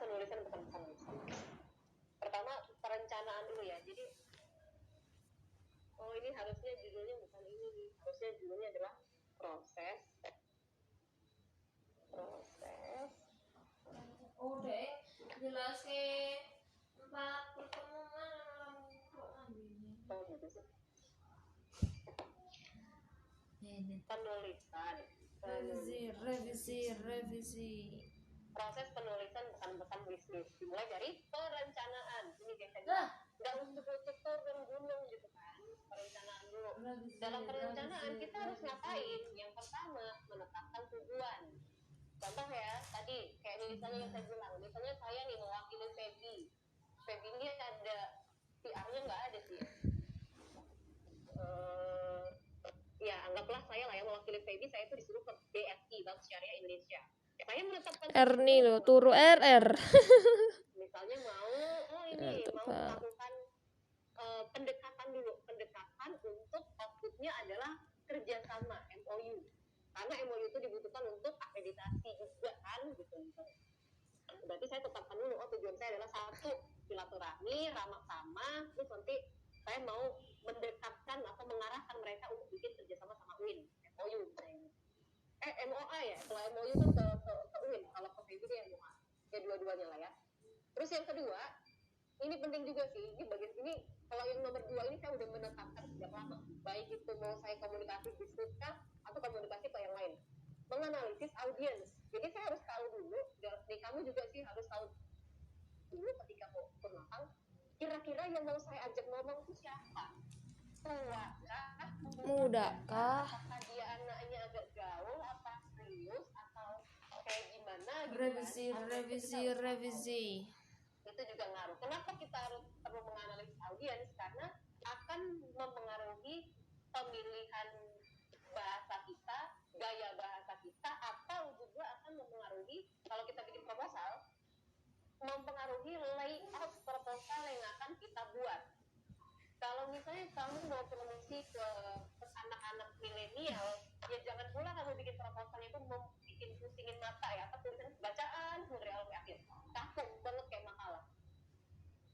penulisan bukan bisnis. Pertama perencanaan dulu ya. Jadi ini harusnya judulnya bukan ini nih. Harusnya judulnya adalah proses. Dek, jelas ke 4 pertemuan penulisan. Revisi. Proses penulisan bukan bisnis. Dimulai dari perencanaan. Ini biasanya nggak untuk turun gunung gitu kan. Perencanaan dulu. Dalam perencanaan kita harus ngapain? Yang pertama menetapkan tujuan. Contoh ya, tadi kayak misalnya yang saya bilang, misalnya saya nih mewakili Feby ini ada PR-nya nggak ada sih. Ya anggaplah saya lah yang mewakili Feby, saya itu disuruh ke BSI, Bank Syariah Indonesia. Saya menetapkan nih lo turu RR. Misalnya mau melakukan pendekatan untuk outputnya adalah kerjasama MOU, karena MOU itu dibutuhkan untuk akreditasi juga kan gitu. Berarti saya tetapkan dulu tujuan saya adalah satu, silaturahmi, ramah tamah, terus nanti saya mau mendekatkan atau mengarahkan mereka untuk bikin kerjasama sama UIN, MOU misalnya. MOA ya, kalau MOU kan ke UIN, kalau ke PBB ya MOA, ya dua-duanya lah ya. Terus yang kedua, ini penting juga sih, ini bagian ini kalau yang nomor 2 ini saya udah menetapkan sejak lama, baik itu mau saya komunikasi bisnis kah atau komunikasi ke yang lain, menganalisis audiens. Jadi saya harus tahu dulu, dan kamu juga sih harus tahu dulu ketika mau bermakan, kira-kira yang mau saya ajak ngomong itu siapa, tua kah, Muda kah, apakah dia anaknya agak gaul, apa serius, atau kayak gimana gitu. Revisi. Itu juga ngaruh. Kenapa kita perlu menganalisis audiens? Karena akan mempengaruhi pemilihan bahasa kita, gaya bahasa kita, atau juga akan mempengaruhi, kalau kita bikin proposal, mempengaruhi layout proposal yang akan kita buat. Kalau misalnya kamu mau promosi ke anak-anak milenial, ya jangan pula kamu bikin proposal itu mau bikin pusingin mata ya, atau tulisan bacaan dari awal sampai akhir, kaku banget kayak makalah,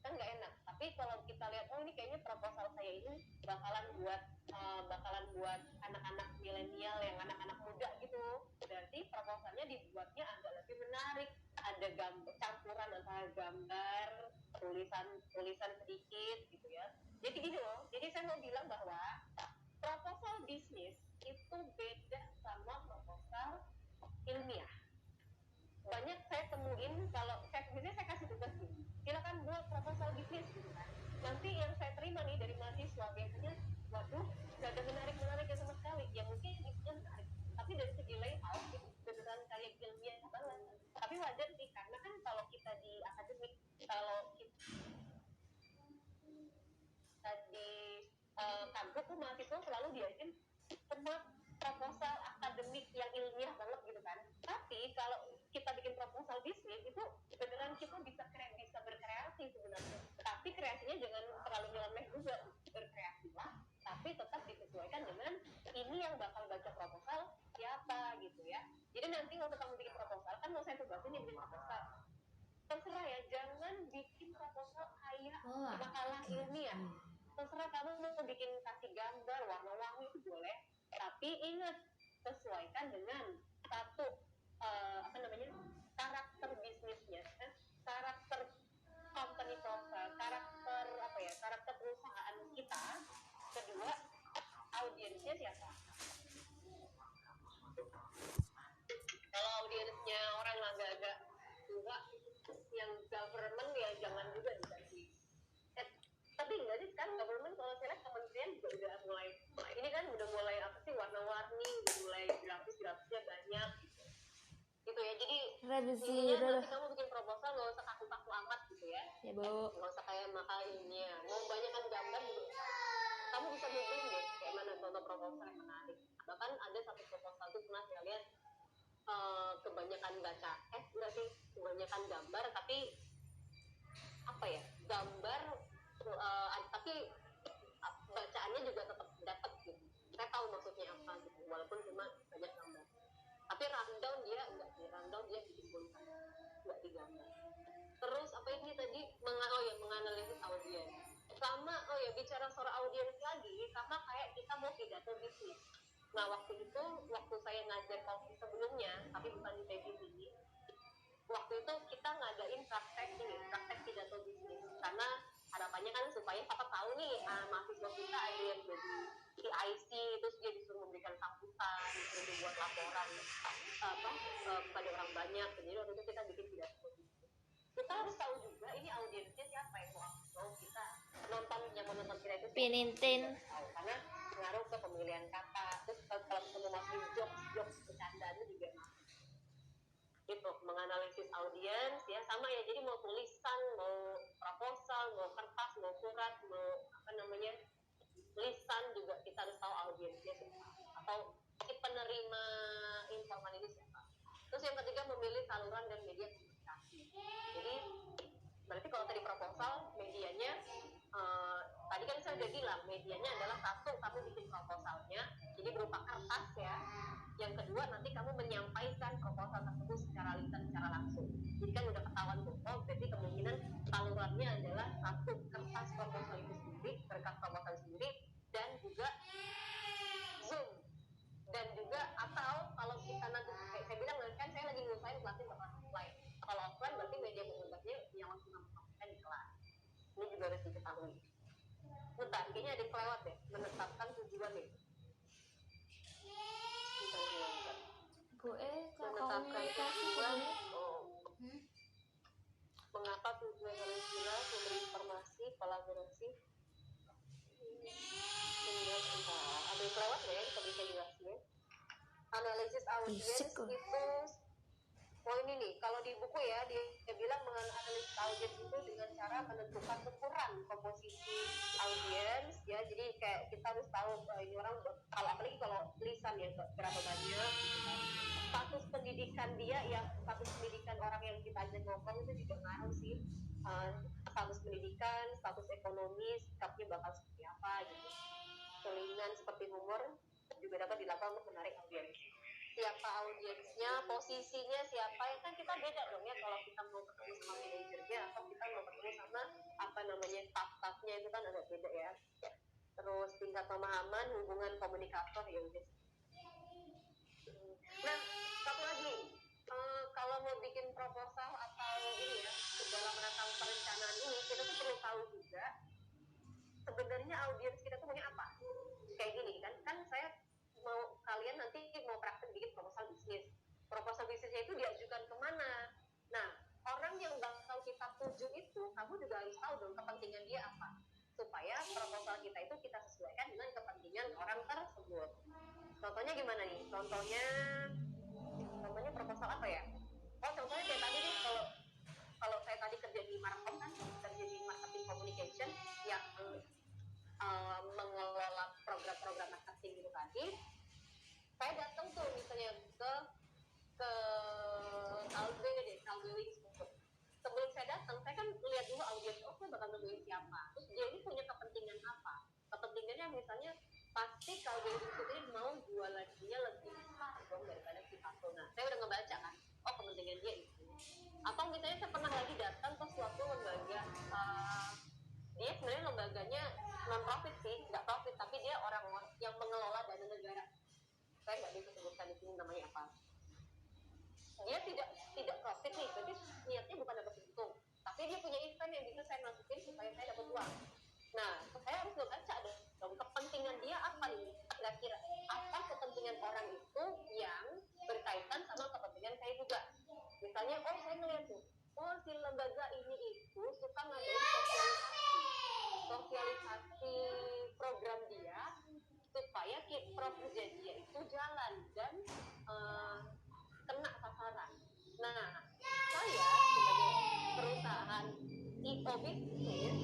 kan nggak enak. Tapi kalau kita lihat, ini kayaknya proposal saya ini bakalan buat anak-anak milenial yang anak-anak muda gitu, berarti proposalnya dibuatnya agak lebih menarik, ada campuran antara gambar, tulisan sedikit gitu ya. Jadi gini loh, jadi saya mau bilang bahwa proposal bisnis itu beda sama proposal ilmiah. Banyak saya temuin, kalau biasanya saya kasih tugas gini, silakan buat proposal bisnis gitu kan. Nanti yang saya terima nih dari mahasiswa biasanya, waduh, gak ada menarik-menariknya sama sekali. Ya mungkin itu menarik, tapi dari segi layout itu beneran kayak ilmiah banget. Tapi wajar sih, karena kan kalau kita di akademik, kalau kita di kampus tuh mahasiswa selalu diajarin semua proposal akademik yang ilmiah banget gitu kan. Tapi kalau kita bikin proposal bisnis itu beneran kita bisa berkreasi sebenarnya. Tapi kreasinya jangan terlalu nyeleneh juga, berkreasi lah, tapi tetap disesuaikan dengan ini yang bakal baca proposal siapa gitu ya. Jadi nanti waktu kamu bikin proposal, kan mau saya tugasin yang bikin proposal, terserah ya, jangan bikin proposal kayak makalah ilmiah. Terserah kamu mau bikin kasih gambar warna-warni itu boleh, tapi ingat sesuaikan dengan satu karakter bisnisnya, karakter company profile, karakter perusahaan kita. Kedua, audiensnya siapa. Kalau audiensnya orang agak-agak tua yang government, ya jangan juga dikasih. Tapi enggak sih, kan government kalau saya lihat kementerian juga udah mulai ini kan udah mulai warna-warni, udah mulai grafisnya banyak gitu ya. Jadi nanti kamu bikin proposal nggak usah kaku-kaku amat gitu ya Bu, nggak usah kayak makalah ilmiah, mau banyakkan gambar gitu. Kamu bisa googling deh kayak mana contoh proposal yang menarik. Bahkan ada satu proposal tuh pernah saya lihat kebanyakan kebanyakan gambar, tapi gambar tapi bacaannya juga tetap dapat gitu. Saya tahu maksudnya apa gitu, walaupun cuma banyak gambar. Tapi rundown dia enggak sih, rundown dia bikin tulisan, enggak digambar. lagi tadi menganalisis audiens. Sama bicara soal audiens lagi, sama kayak kita mau pidato bisnis. Nah waktu saya ngajar konflik sebelumnya, tapi bukan di PBB ini, waktu itu kita ngadain praktek pidato bisnis, karena harapannya kan supaya papa tahu nih mahasiswa kita ada yang jadi PIC, terus dia disuruh memberikan sambutan, disuruh dibuat laporan kepada orang banyak. Jadi waktu itu kita bikin pidato bisnis. Kita harus tahu juga ini audiensnya siapa yang mau kita yang menonton kita itu Pinintin. karena pengaruh ke pemilihan kata. Terus kalau ketemu masih jokes bercanda itu juga itu menganalisis audiens ya, sama ya. Jadi mau tulisan, mau proposal, mau kertas, mau surat, mau lisan juga kita harus tahu audiensnya siapa atau si penerima informan ini siapa. Terus yang ketiga, memilih saluran dan media komunikasi. Jadi berarti kalau tadi proposal medianya tadi kan saya udah bilang medianya adalah satu, kamu bikin proposalnya jadi berupa kertas ya. Yang kedua, nanti kamu menyampaikan proposal tersebut secara lisan, secara langsung. Jadi kan udah ketahuan tuh, berarti kemungkinan salurannya adalah satu, kertas proposal itu sendiri, berkas proposal sendiri, dan juga Zoom. Dan juga atau kalau kita nanti kayak saya bilang kan saya lagi ngusahain kelasnya bakal offline. Kalau offline berarti media komunikasinya yang langsung melakukan di kelas. Ini juga harus diketahui. Bentar, kayaknya ada kelewat deh, menetapkan tujuan deh. Menetapkan tujuan. Mengapa tujuan harus jelas, memberi informasi, kolaborasi. Ada kelewat ya, kita bisa jelasin. Analisis audiens itu ini nih, kalau di buku ya dia bilang menganalisis audiens itu dengan cara menentukan ukuran komposisi audiens ya. Jadi kayak kita harus tahu ini orang, kalau apalagi kalau tulisan ya berapa banyak, status pendidikan dia ya, status pendidikan orang yang kita ajak ngomong itu juga ngaruh sih. Status pendidikan, status ekonomi, sikapnya bakal seperti apa gitu. Selingan seperti humor juga dapat dilakukan untuk menarik audiens. Siapa audiensnya, posisinya siapa, ya kan kita beda dong ya kalau kita mau ketemu sama manajernya atau kita mau ketemu sama staff-staffnya, itu kan agak beda ya. Terus tingkat pemahaman, hubungan komunikator ya udah. Nah satu lagi, kalau mau bikin proposal atau ini ya dalam rangka perencanaan ini, kita tuh perlu tahu juga sebenarnya audiens kita tuh punya apa. Kayak gini kan saya mau kalian nanti mau praktek bikin proposal bisnis. Proposal bisnisnya itu diajukan kemana? Nah, orang yang bakal kita tuju itu, kamu juga harus tahu dong kepentingan dia apa, supaya proposal kita itu kita sesuaikan dengan kepentingan orang tersebut. Contohnya gimana nih? Contohnya proposal apa ya? Contohnya kayak tadi nih, kalau saya tadi kerja di Markom kan, kerja di marketing communication yang mengelola program-program marketing gitu tadi. Saya datang tuh misalnya ke Kalbe Wings. Sebelum saya datang, saya kan lihat dulu audiens, saya bakal nemuin siapa, terus dia ini punya kepentingan apa. Kepentingannya misalnya pasti Kalbe Wings ini mau jualan dia lebih besar dong daripada si Pato. Nah, saya udah ngebaca kan, kepentingan dia itu. Atau misalnya saya pernah lagi datang ke suatu lembaga, dia sebenarnya lembaganya non profit sih, nggak profit, tapi dia orang yang mengelola dana negara. Saya nggak bisa sebutkan di sini namanya apa. Dia tidak profit nih, berarti niatnya bukan dapat untung, tapi dia punya event yang bisa saya masukin supaya saya dapat uang. Nah, saya harus membaca dong kepentingan dia apa nih, kira-kira apa kepentingan orang itu yang berkaitan sama kepentingan saya juga. Misalnya, saya ngeliat tuh, si lembaga ini itu suka ngadain sosialisasi program dia supaya kerja dia itu jalan dan kena sasaran. Nah, saya sebagai perusahaan IO bisnis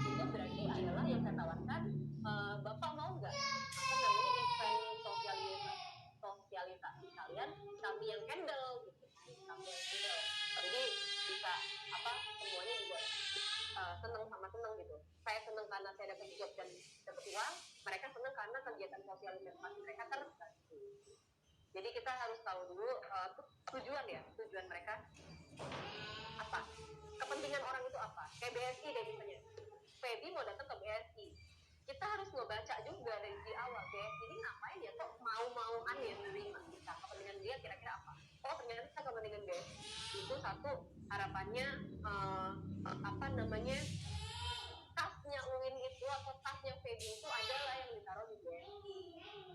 itu berarti adalah yang saya tawarkan, Bapak mau nggak event sosialisasi kalian, kami yang handle gitu, kami yang handle. Jadi bisa semuanya juga seneng gitu. Saya seneng karena saya dapat job dan dapat uang, mereka seneng karena kegiatan sosialisasi mereka terbantu. Jadi kita harus tahu dulu tujuan mereka apa, kepentingan orang itu apa. kayak BSI kayak misalnya Feby mau datang ke BSI, kita harus ngebaca juga dari di awal BSI ini ngapain ya, kok mau-mauan ya menerima kita, kepentingan dia kira-kira apa. Oh ternyata kepentingan BSI itu satu, harapannya apa namanya, tasnya UIN itu atau tasnya Feby itu adalah yang ditaruh di BSI.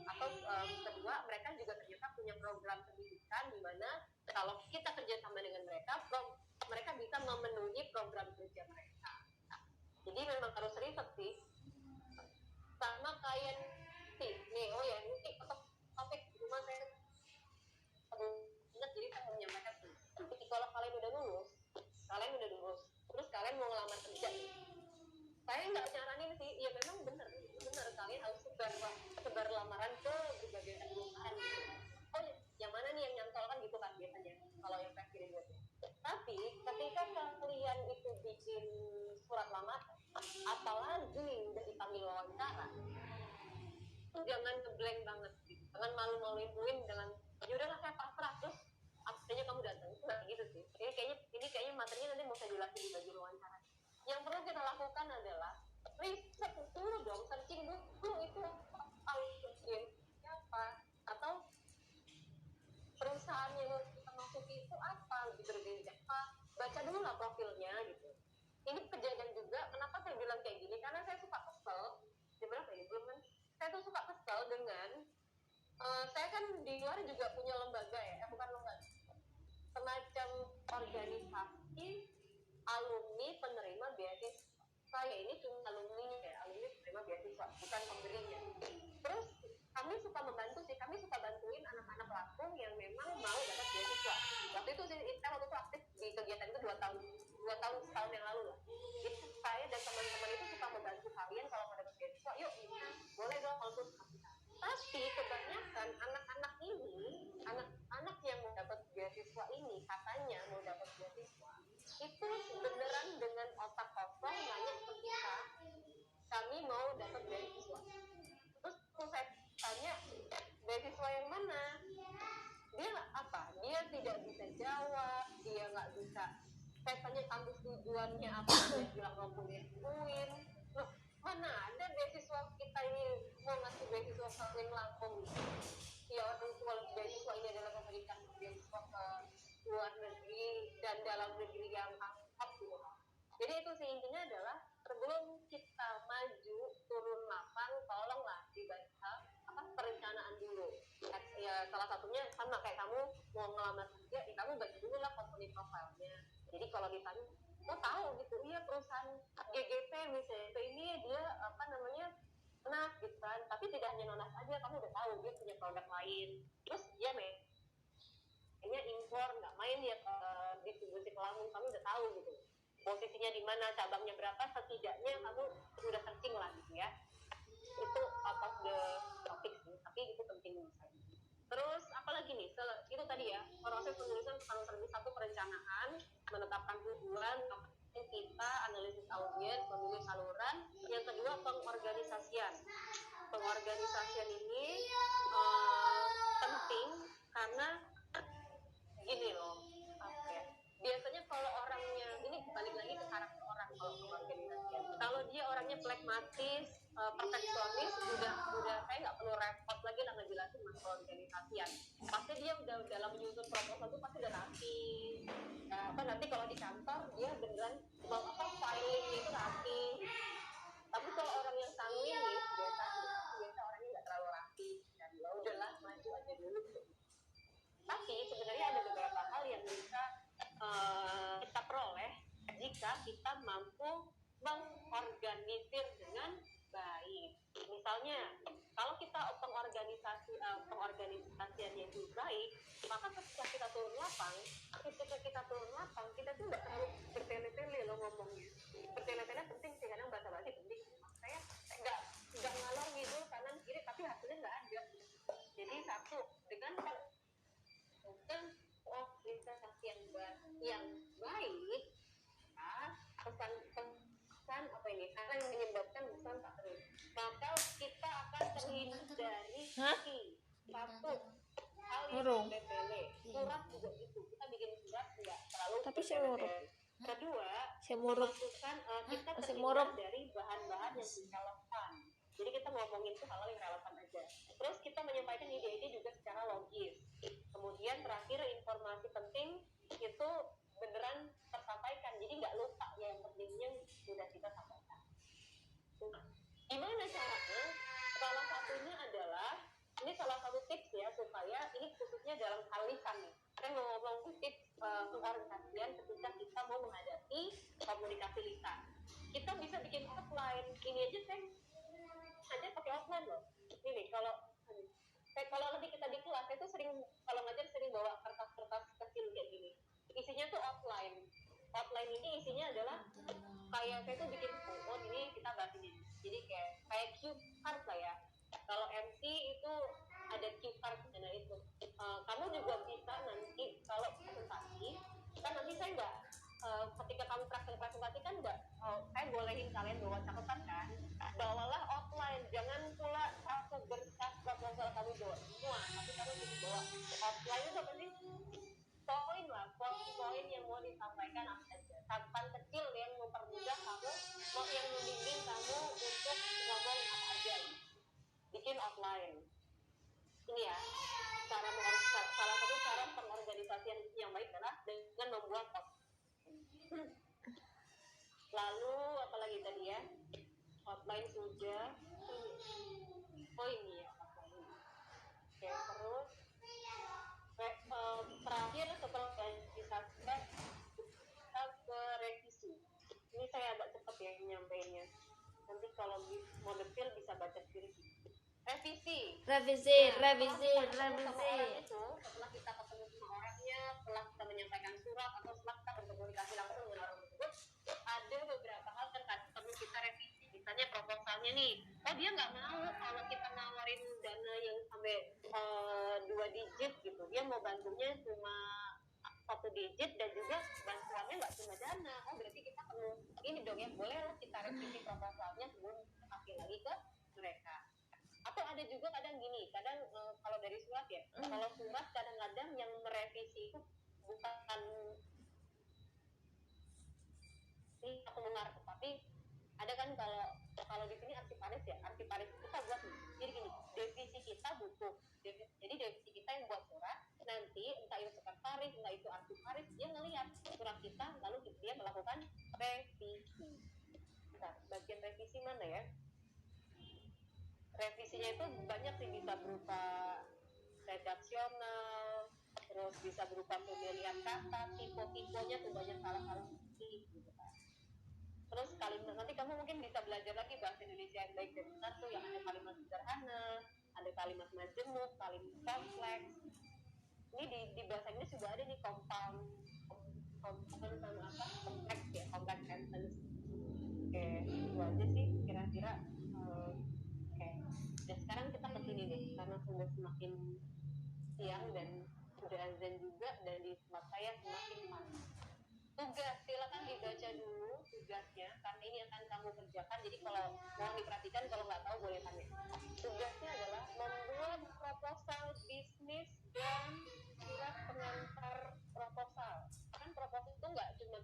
Atau kedua, mereka juga ternyata punya program pendidikan di mana kalau kita kerjasama dengan mereka, mereka bisa memenuhi program kerja mereka. Jadi memang harus riset sih. Sama kayak nih, oh ya ini topik rumah saya ingat, jadi saya mau menyampaikan sih. Kalau kalian udah lulus, terus kalian mau ngelamar kerja, saya nggak nyaranin sih, ya memang bener kalian harus sebar lamaran ke berbagai perusahaan gitu. Oh yang mana nih yang nyantol kan gitu kan biasanya kalau yang fresh graduate. Tapi ketika kalian itu bikin surat lamaran, apalagi udah dipanggil wawancara, jangan ngeblank banget gitu. Jangan malu-maluin dengan ya udahlah saya pasrah terus akhirnya kamu datang, itu nggak gitu sih. Ini kayaknya materinya nanti mau saya jelasin di baju wawancara. Yang perlu kita lakukan adalah riset dulu dong, searching dulu itu apa, atau perusahaan yang kita masuki itu apa gitu, apa, baca dulu lah profilnya gitu. Ini kejadian juga, kenapa saya bilang kayak gini, karena saya suka kesel, saya tuh suka kesel dengan saya kan di luar juga punya lembaga ya, bukan lembaga, semacam organisasi alumni penerima beasiswa. Saya ini cuma alumni penerima beasiswa, bukan pemberinya. Terus kami suka membantu sih, kami suka bantuin anak-anak Lampung yang memang mau dapat beasiswa. Waktu itu saya aktif di kegiatan itu 2 tahun yang lalu lah. Jadi saya dan teman-teman itu suka membantu kalian kalau mau dapat beasiswa, yuk boleh dong konsul. Tapi kebanyakan anak-anak yang mau dapat beasiswa ini, katanya mau dapat beasiswa, itu beneran dengan otak kosong nanya ke kita, kami mau dapat beasiswa. Terus saya tanya, beasiswa yang mana? Dia apa? Dia tidak bisa jawab, dia nggak bisa. Saya tanya kampus tujuannya apa, dia bilang mau kuliah UIN. Loh, mana ada beasiswa kita ini mau ngasih beasiswa ke UIN Lampung? Ya orang tua beasiswa ini adalah memberikan beasiswa ke luar negeri dan dalam negeri yang top gitu. Jadi itu sih intinya adalah sebelum kita maju turun lapang, tolonglah dibaca perencanaan dulu. Ya salah satunya sama kayak kamu mau ngelamar kerja, ya kamu baca dulu lah company profile-nya. Jadi kalau ditanya, lo tahu gitu, iya perusahaan GGP misalnya ini dia apa namanya Nas gitu kan, tapi tidak hanya Nas aja, kamu udah tahu dia punya produk lain. Terus dia kayaknya impor, nggak main ya ke distribusi ke Lampung, kamu udah tahu gitu posisinya di mana, cabangnya berapa, setidaknya kamu udah searching lah gitu ya. Itu out of the topic sih, tapi itu penting menurut saya. Terus apalagi nih, itu tadi ya, proses penulisan lebih satu perencanaan, menetapkan tujuan, kita analisis audiens, memilih saluran. Yang kedua pengorganisasian. Pengorganisasian ini penting karena gini loh, biasanya kalau orangnya, ini balik lagi ke karakter orang kalau pengorganisasian. Kalau dia orangnya pragmatis, perfeksionis, udah saya nggak perlu repot lagi lah ngejelasin masalah organisasian. Pasti dia udah dalam menyusun proposal itu pasti udah rapi. Nanti kalau di kantor dia beneran mau filingnya itu rapi. Tapi kalau orang yang sanguinis biasa orangnya nggak terlalu rapi, dan ya udahlah maju aja dulu. Tapi sebenarnya ada beberapa hal yang bisa kita peroleh jika kita mampu mengorganisir dengan baik. Misalnya, kalau kita pengorganisasiannya itu baik, maka ketika kita turun lapang, kita tuh nggak terlalu bertele-tele loh ngomongnya. Bertele-tele penting sih, kadang bahasa-bahasa penting. Saya nggak ngalor ngidul kanan kiri, tapi hasilnya nggak ada. Jadi satu, dengan organisasi yang baik, pesan apa ini akan menyebabkan pesan tak terus, maka kita akan terhindari satu hal yang bertele. Surat juga itu, kita bikin surat nggak terlalu tapi saya bertele. Kedua, Murup. memasukkan kita Masih terhindar murup. dari bahan-bahan yang relevan. Jadi kita ngomongin tuh hal yang relevan aja. Terus kita menyampaikan ide-ide juga secara logis. Kemudian terakhir informasi penting itu beneran tersampaikan. Jadi nggak lupa ya, yang pentingnya sudah kita sampaikan. Gimana caranya? Salah satunya adalah, ini salah satu tips ya, supaya ini khususnya dalam hal lisan nih. Saya mau ngomong tips pengorganisasian ketika kita mau menghadapi komunikasi lisan. Kita bisa bikin outline. Ini aja saya pakai outline loh. Ini kalau nanti kita di kelas, saya tuh sering kalau ngajar sering bawa kertas-kertas kecil kayak gini. Isinya tuh outline. Outline ini isinya adalah kayak saya tuh bikin ini kita bahas ini. Jadi kayak cue card lah ya. Kalau MC itu ada cue card, nah itu. Kamu juga bisa nanti kalau presentasi, kan nanti saya nggak ketika kamu presentasi kan nggak, saya bolehin kalian bawa catatan kan, bawalah outline, jangan pula satu berkas proposal kamu bawa semua, tapi kamu bisa bawa outline. Itu apa sih? Poin lah, poin yang mau disampaikan apa aja, catatan kecil yang mempermudah kamu, yang membimbing kamu untuk ngomong apa aja. Bikin outline. Ini ya, salah satu cara pengorganisasian yang baik adalah dengan membuat outline. Lalu apalagi tadi ya, outline sudah. Oh ini ya, outline. Oke, terus terakhir setelah organisasi kita ke revisi. Ini saya agak cepat ya nyampeinnya. Nanti kalau mau detail bisa baca sendiri. Revisi. Setelah kita ketemu sama orangnya, setelah kita menyampaikan surat atau setelah kita berkomunikasi langsung dengan orang tersebut, ada beberapa hal kan perlu kita revisi. Misalnya proposalnya nih, dia nggak mau kalau kita nawarin dana yang sampai 2 digit gitu, dia mau bantunya cuma 1 digit, dan juga bantuannya nggak cuma dana. Berarti kita perlu ini dong ya, boleh lah kita revisi proposalnya sebelum kita kasih lagi ke mereka. Atau ada juga kadang gini, kadang kalau dari surat ya, kalau surat kadang-kadang yang merevisi itu bukan ini aku dengar, tapi ada kan kalau di sini arsiparis ya, arsiparis kita buat jadi gini, devisi kita butuh, jadi devisi kita yang buat surat, nanti entah itu sekretaris, entah itu arsiparis, dia ngelihat surat kita, lalu dia melakukan revisi. Bentar, bagian revisi mana ya? Revisinya itu banyak sih, bisa berupa redaksional, terus bisa berupa pemilihan kata, tipe-tipenya tuh banyak salah-salah gitu kan. Terus kalimat, nanti kamu mungkin bisa belajar lagi bahasa Indonesia yang baik dan benar tuh, yang ada kalimat sederhana, ada kalimat majemuk, kalimat kompleks. Ini di bahasa Inggris juga ada nih compound sama apa, kompleks ya, complex sentence. Oke, itu aja sih kira-kira. Dan sekarang kita kesini deh, karena sudah semakin siang dan sudah azan juga, dan di tempat saya semakin panas. Tugas, silakan dibaca dulu tugasnya, karena ini akan kamu kerjakan. Jadi kalau mau diperhatikan, kalau nggak tahu boleh tanya. Tugasnya adalah membuat proposal bisnis dan surat pengantar proposal. Kan proposal itu nggak cuma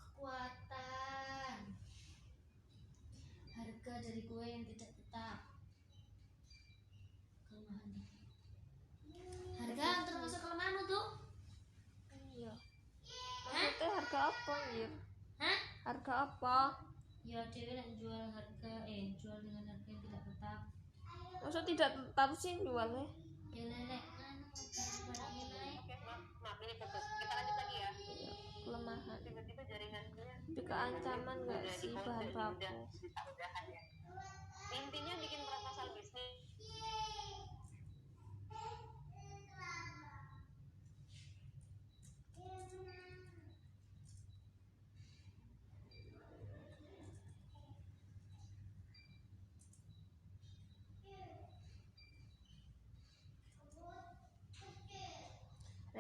kekuatan harga dari kue yang tidak tetap, kelemahan harga termasuk kelemahan tuh. Iya. Maksudnya harga apa ya? Harga apa? Ya dewe nak jual harga jual dengan harga yang tidak tetap. Maksud tidak tetap sih jualnya? Ya nenek barang-barangnya naik. Oke, maaf ini putus. Kita lanjut lagi ya. Iya, kelemahan. Tiba-tiba jaringannya Juga ancaman nggak sih bahan baku? Udahan ya. Intinya bikin proposal bisnis.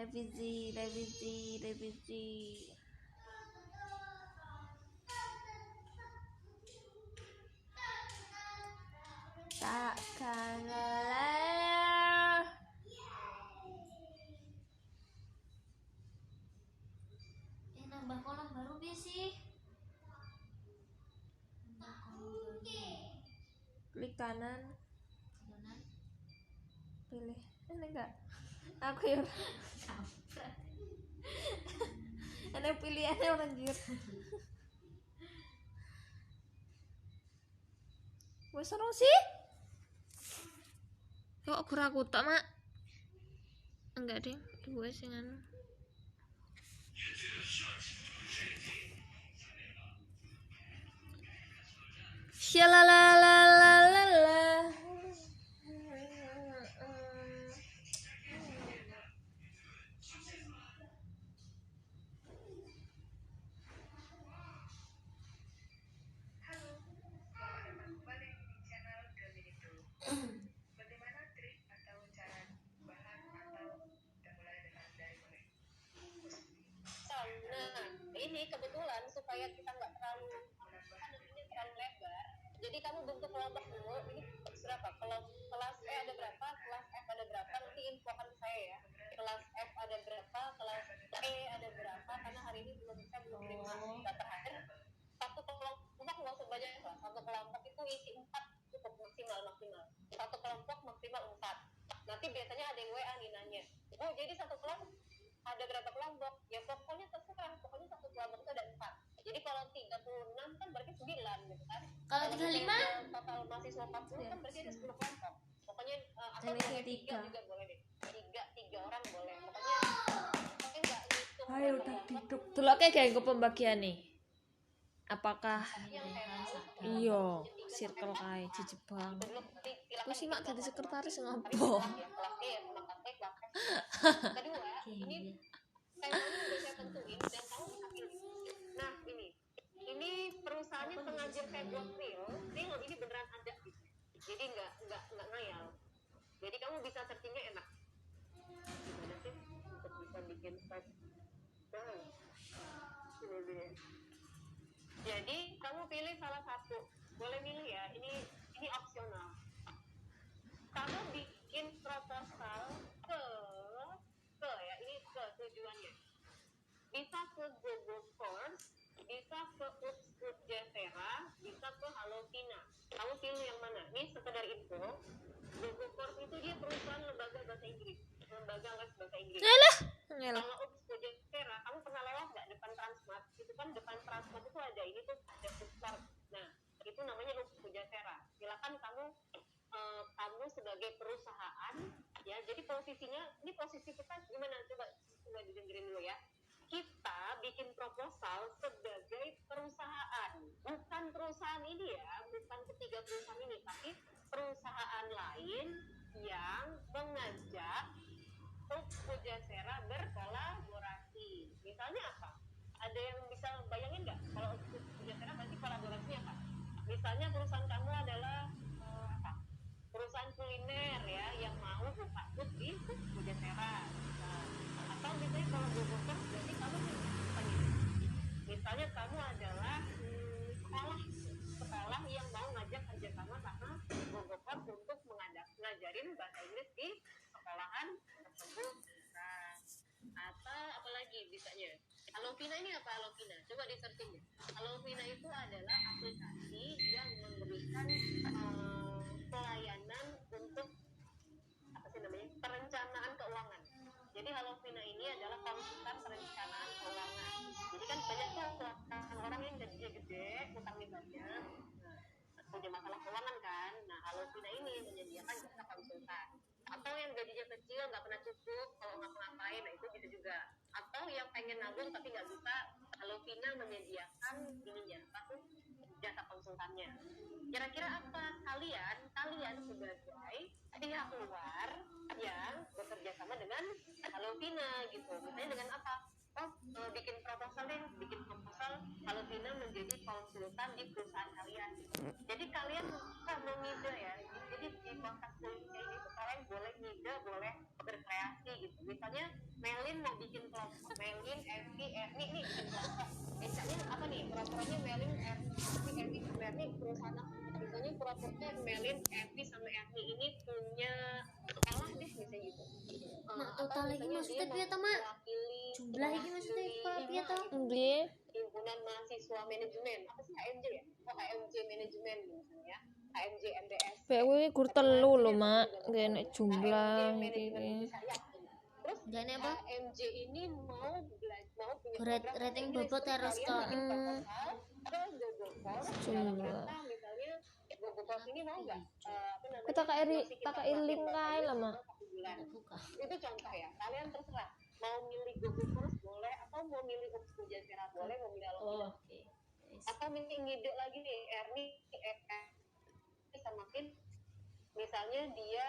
Revisi. Takkan lelah. Nambah kolom baru dia sih. Nambah kolom baru. Klik kanan, Kanan. pilih. Ini enggak. Aku ya. Kampret. Ini pilihannya orang anjir. Wes seru sih. Kok aku tak, Mak? Enggak, Ding. Gue sing anu. Shalalalalala. Nah, ini kebetulan supaya kita nggak terlalu lebar. Jadi kamu bentuk kelompok dulu. Ini berapa? Kelas E ada berapa? Kelas F ada berapa? Nanti infokan ke saya ya. Kelas F ada berapa? Kelas E ada berapa? Karena hari ini belum kirim data terakhir. Satu kelompok nggak usah banyak lah. Satu kelompok itu isi 4 cukup maksimal. Satu kelompok maksimal 4. Nanti biasanya ada yang WA nih nanya. Oh, jadi satu kelompok ada berapa kelompok? Ya pokoknya terserah. Pokoknya satu kelompok itu ada 4. Jadi kalau 36 kan berarti 9 gitu kan. Kalau 35 total mahasiswa 40 kan berarti ada 10 kelompok. Pokoknya atau Ini boleh 3 3. juga boleh deh. 3 orang boleh. Pokoknya enggak ngitung. Ayo udah duduk. Delok kayak gue pembagian nih. Apakah Yang saya tahu iya circle kae jijik banget. Aku sih mak jadi sekretaris ngopo. kelas E ya sama kelas E, kelas F. Kedua, ini temanya udah saya tentuin dan kamu bisa pilih. Nah, ini perusahaannya pengajar saya buat real ini beneran ada gitu. Jadi nggak ngayal. Jadi kamu bisa searchingnya enak. Gimana sih untuk bisa bikin site? Ini dia. Jadi kamu pilih salah satu. Boleh milih ya. Ini opsional. Kamu bikin proposal ke ya, ini ke tujuannya. Bisa ke Google Forms, bisa ke Udsjasera, bisa ke Halovina. Kamu pilih yang mana? Ini sekedar info. Google Forms itu dia perusahaan lembaga bahasa Inggris. Lembaga les bahasa Inggris. Kalau Udsjasera, kamu pernah lewat nggak depan Transmart? Itu kan depan Transmart itu ada ini tuh, ada besar. Nah, itu namanya Udsjasera. Silakan kamu sebagai perusahaan ya, jadi posisinya ini posisi kita gimana, coba didengerin dulu ya. Kita bikin proposal sebagai perusahaan, bukan perusahaan ini ya, bukan ketiga perusahaan ini, tapi perusahaan lain yang mengajak Udsjasera berkolaborasi. Misalnya apa? Ada yang bisa bayangin nggak? Kalau Udsjasera berarti kolaborasinya apa? Misalnya perusahaan kamu adalah perusahaan kuliner ya, yang mau buka booth di Udsjasera. Atau misalnya kalau Google Forms berarti kamu misalnya kamu adalah sekolah yang mau ngajak kerjasama sama Google Forms untuk ngajarin bahasa Inggris di sekolahan tersebut. Nah, atau apalagi bisanya. Halovina ini apa Halovina? Coba di searching ya. Halovina itu adalah aplikasi yang memberikan pelayanan untuk perencanaan keuangan. Jadi Halovina ini adalah konsultan perencanaan keuangan. Jadi kan banyak tuh orang yang gajinya gede, utang misalnya, punya masalah keuangan kan. Nah, Halovina ini menyediakan jasa konsultan. Atau yang gajinya kecil, nggak pernah cukup, kalau ngapa-ngapain, nah itu bisa juga. Atau yang pengen nabung tapi nggak bisa, Halovina menyediakan jasa konsultannya. Kira-kira apa? Kalian sebagai pihak luar yang bekerja sama dengan Halovina gitu. Misalnya dengan apa? Bikin proposal Halovina menjadi konsultan di perusahaan kalian. Jadi kalian mau ngide ya. Jadi di kontak kuliah ini kalian boleh ngide, boleh berkreasi. kreasi gitu. Misalnya Melin mau bikin kelompok, Melin, Evi, Erni nih bikin kelompok. Misalnya apa nih? Pura-puranya Melin, Evi, sama Erni perusahaan apa? Misalnya pura-puranya Melin, Evi sama Erni ini punya sekolah deh misalnya gitu. Mak total lagi maksudnya piye ta, Mak? Jumlah iki maksudnya piye ta? Nggih. Himpunan Mahasiswa Manajemen, apa sih HMJ ya? Oh, HMJ Manajemen misalnya, HMJ MBS. Kuwi gur telu lho, Mak. Nggih nek jumlah iki. Terus Gak nih apa? HMJ ini mau punya Rating bobot harus kalian kok. bikin proposal ke Google Forms dalam rangka misalnya Google Forms ini mau nggak apa namanya? Kita kayak link kae lah, Mak. Buka. Itu contoh ya, kalian terserah mau milih Google Forms boleh, atau mau milih Ujasera boleh, mau milih Alokina Oke. atau ngide lagi nih Erni samakin misalnya dia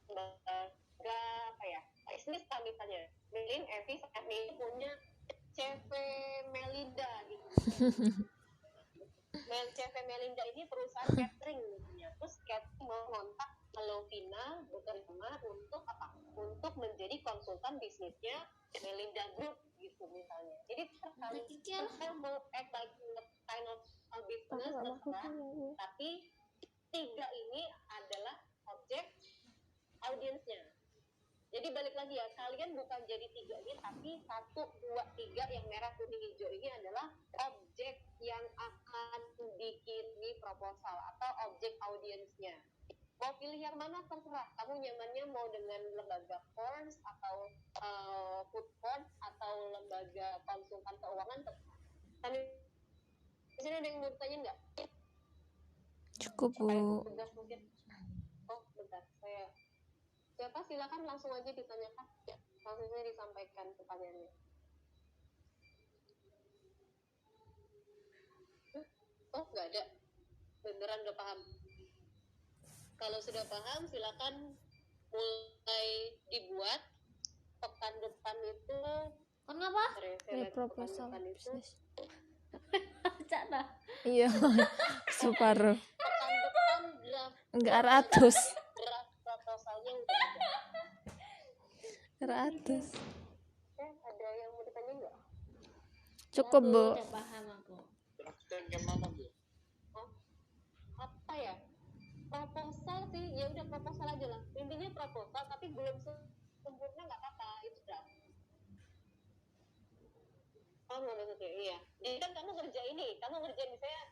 lembaga apa ya bisnis lah misalnya Melin, Evi, Erni punya CV Melinda gitu. CV Melinda ini perusahaan catering misalnya, terus catering mau kontak Alokina bekerjasama untuk apa? Untuk menjadi konsultan bisnisnya Melinda Group gitu misalnya. Jadi kita mau act like kind of business terserah, tapi tiga ini adalah objek audiensnya. Jadi balik lagi ya, kalian bukan jadi tiga ini, tapi 1, 2, 3 yang merah, kuning, hijau ini adalah objek yang akan dikirimi proposal atau objek audiensnya. Mau pilih yang mana terserah. Kamu nyamannya mau dengan lembaga Forms atau food court atau lembaga konsultan keuangan terserah. Kami di sini ada yang mau bertanya nggak? Cukup, Bu. Mungkin. Oh, bentar. Siapa silakan langsung aja ditanyakan. Langsung saja disampaikan pertanyaannya. Oh, nggak ada. Beneran udah paham. Kalau sudah paham, silakan mulai dibuat. Pekan depan itu Kon ngapa? Proposal bisnis. Cak dah. Iya. Separuh. pekan depan draft Enggak 100. proposalnya udah ada. 100. Ada yang mau ditanya nggak? Cukup, Bu. Udah paham aku. Oh, apa ya? Proposal sih, ya udah proposal aja lah. Intinya proposal, tapi belum sempurna nggak apa-apa, itu draft. Oh, maksudnya iya. Jadi kan kamu ngerjain misalnya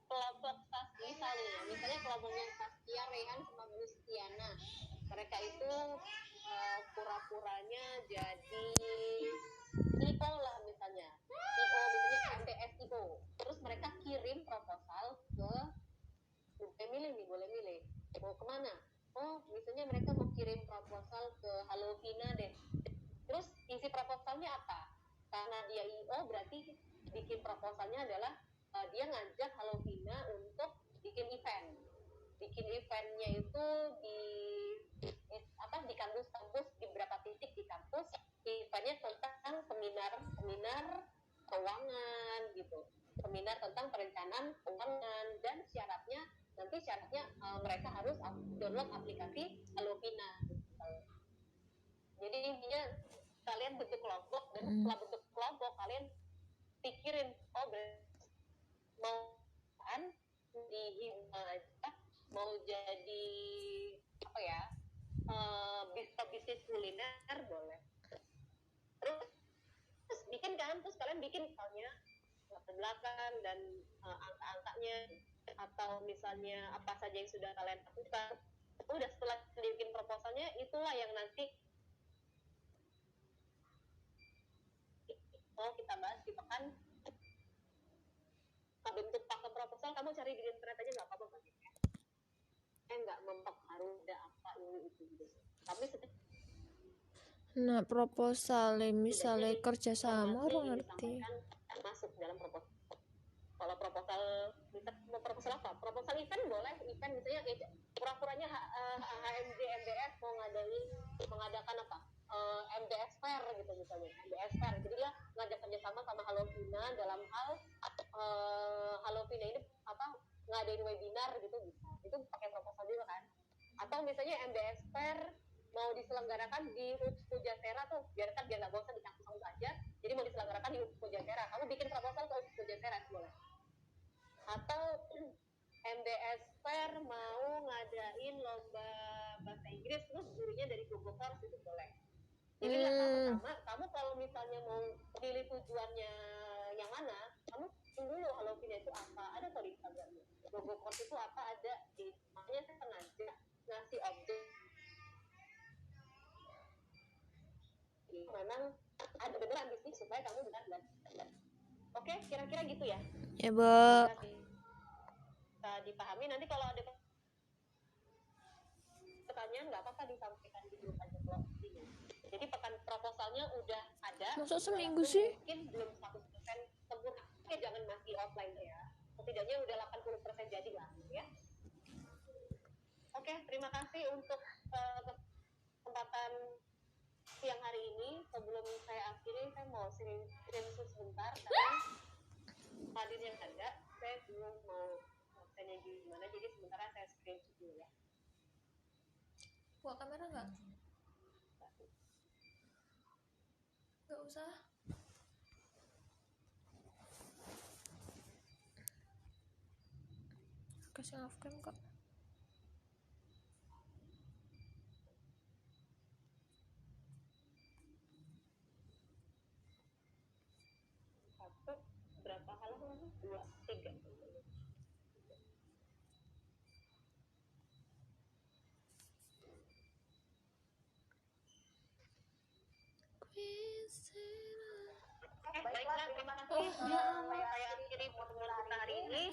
kelompok misalnya kelompoknya Saskia, Rehan, sama Gustiana. Mereka itu pura-puranya jadi IO lah misalnya. IO misalnya MTS IO. Terus mereka kirim proposal ke boleh milih. Mau kemana? Oh, misalnya mereka mau kirim proposal ke Alokina deh. Terus isi proposalnya apa? Karena dia IO berarti bikin proposalnya adalah dia ngajak Alokina untuk bikin event. Bikin eventnya itu di kampus-kampus, di beberapa titik di kampus. Eventnya tentang seminar keuangan gitu. Seminar tentang perencanaan keuangan, dan syaratnya mereka harus download aplikasi Alokina. Jadi intinya kalian bentuk kelompok, dan setelah bentuk kelompok kalian pikirin mau mau jadi apa ya, bisnis kuliner boleh. Terus bikin kan, terus kalian bikin misalnya latar belakang dan angka-angkanya, atau misalnya apa saja yang sudah kalian lakukan. Udah setelah bikin proposalnya, itulah yang nanti mau kita bahas di pekan. Bentuk paket proposal kamu cari di internet aja, nggak apa-apa. Nggak mempengaruhi ada apa ini itu gitu. Tapi Nah, proposal misalnya kerja sama orang ngerti. Masuk dalam proposal. Kalau proposal proposal apa? Proposal event boleh, event misalnya pura-puranya HMJ MBS mau mengadakan apa? MBS Fair gitu misalnya. MBS Fair. Jadi dia ngajak kerjasama sama Alokina dalam hal Alokina ini ngadain webinar gitu bisa. Itu pakai proposal juga kan. Atau misalnya MBS Fair mau diselenggarakan di Pujasera tuh, biar nggak bosan di kampus aja, jadi mau diselenggarakan di Pujasera, kamu bikin proposal ke Pujasera boleh. Atau MBS Fair mau ngadain lomba bahasa Inggris, terus gurunya dari Google Forms, itu boleh. Jadi langkah pertama, kamu kalau misalnya mau pilih tujuannya yang mana, kamu dulu Hello Vina itu apa, ada kok di Instagramnya. Google Forms itu apa, ada di, makanya saya sengaja ngasih objek memang ada beneran bisnis supaya kamu benar belajar. Oke, kira-kira gitu ya. Ya, Bu. Bisa dipahami. Nanti kalau ada pertanyaan nggak apa-apa disampaikan di grup aja kalau ini. Jadi pekan proposalnya udah ada. Masa seminggu sih? Mungkin belum 100% sempurna. Oke, jangan masih offline ya. Setidaknya udah 80% jadi lah ya. Oke, terima kasih untuk kesempatan siang hari ini. Sebelum saya akhiri, saya mau screenshot sebentar karena hadir yang ada, saya belum mau tanya gimana, jadi sebentar saya screenshot dulu ya. Buat kamera nggak? Nggak usah. Kasih off cam kok. Satu, berapa halaman? 2, 3. Baiklah, terima kasih. Saya akhiri pertemuan kita hari ini.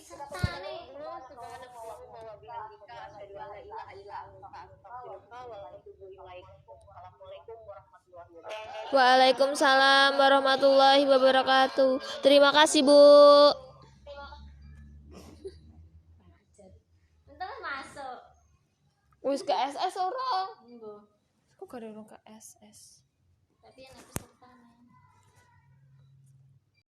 Waalaikumsalam warahmatullahi wabarakatuh. Terima kasih, Bu. Entar masuk. Wis ke SS orang. Enggak. Kok gak ada orang ke SS? Tapi yang peserta